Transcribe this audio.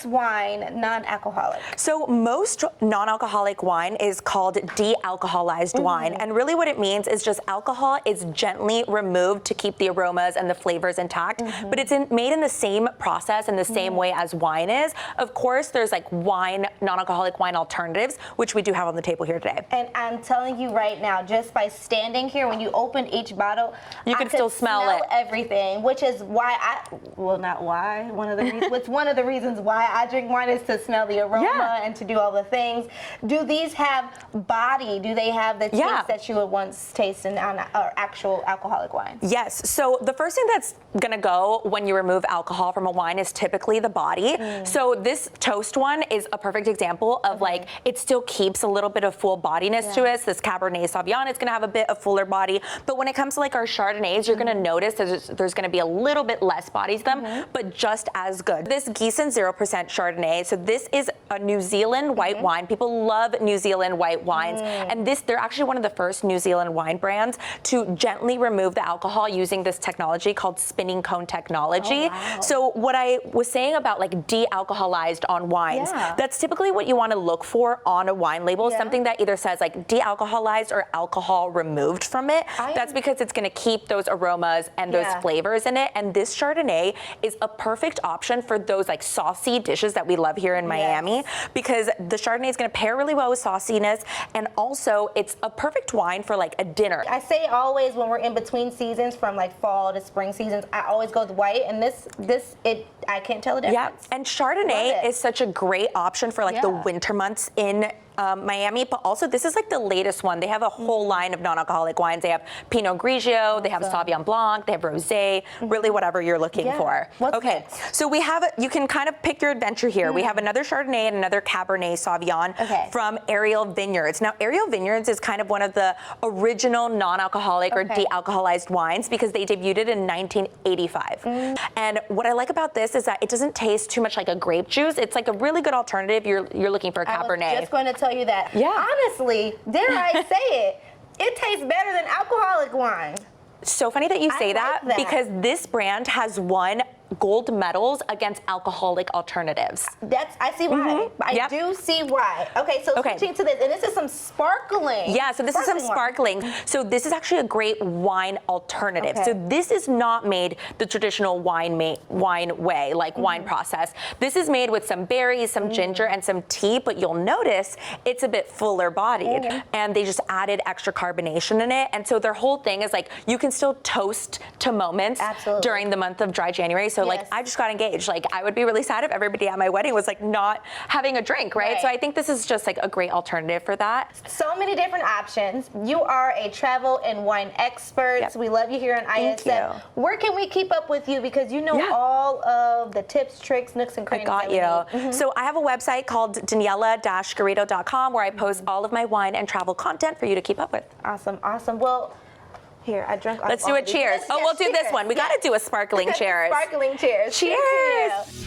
makes wine non-alcoholic? So most non-alcoholic wine is called dealcoholized wine. And really what it means is just alcohol is gently removed to keep the aromas and the flavors intact. But it's made in the same process and the same way as wine is. Of course, there's like non-alcoholic wine alternatives, which we do have on the table here today. And I'm telling you right now, just by standing here, when you open each bottle, you can still smell it. Everything, which is why not why, one of the reasons, it's one of the reasons why I drink wine is to smell the aroma and to do all the things. Do these have body? Do they have the taste that you would once taste in actual alcoholic wine? Yes. So the first thing that's gonna go when you remove alcohol from a wine is typically the body. So this toast one is a perfect example of like, it still keeps a little bit of full bodiness to it. This Cabernet Sauvignon is gonna have a bit of fuller body, but when it comes to like our Chardonnays, you're gonna notice there's gonna be a little bit less body to them, but just as good. This Giesen 0% Chardonnay, so this is a New Zealand white wine. People love New Zealand white wines, and they're actually one of the first New Zealand wine brands to gently remove the alcohol using this technology called spinning cone technology. So what I was saying about like de-alcoholized on wines, that's typically what you want to look for on a wine label, something that either says like de-alcoholized or alcohol removed from it. That's because it's going to keep those aromas and those flavors in it. And this Chardonnay is a perfect option for those like saucy dishes that we love here in Miami, because the Chardonnay is going to pair really well with sauciness, and also it's a perfect wine for like a dinner. I say always when we're in between seasons, from like fall to spring seasons, I always go with white, and I can't tell the difference. And Chardonnay is such a great option for like the winter months in Miami, but also this is like the latest one. They have a whole line of non-alcoholic wines. They have Pinot Grigio, they have Sauvignon Blanc, they have Rosé, really whatever you're looking for. Okay, so we have, you can kind of pick your adventure here. We have another Chardonnay and another Cabernet Sauvignon from Ariel Vineyards. Now, Ariel Vineyards is kind of one of the original non-alcoholic or de-alcoholized wines because they debuted it in 1985. And what I like about this is that it doesn't taste too much like a grape juice. It's like a really good alternative. You're looking for a Cabernet. I was just going to tell you that. Honestly, dare I say it tastes better than alcoholic wine. So funny that you say that, because this brand has won gold medals against alcoholic alternatives. I see why. I do see why. Okay, so switching to this, and this is some sparkling. Yeah, so this is some sparkling. So this is actually a great wine alternative. So this is not made the traditional wine way, like wine process. This is made with some berries, some ginger, and some tea, but you'll notice it's a bit fuller bodied, and they just added extra carbonation in it. And so their whole thing is like, you can still toast to moments during the month of dry January. So like, I just got engaged. Like, I would be really sad if everybody at my wedding was like not having a drink, right? So I think this is just like a great alternative for that. So many different options. You are a travel and wine expert. So we love you here on ISF. Where can we keep up with you? Because you know all of the tips, tricks, nooks, and crannies. I got you. So I have a website called Daniela-Garrido.com where I post all of my wine and travel content for you to keep up with. Awesome, awesome. Well, here, I drank all Let's do a cheers. Oh, we'll do this one. We got to do a sparkling cheers. Sparkling cheers. Cheers.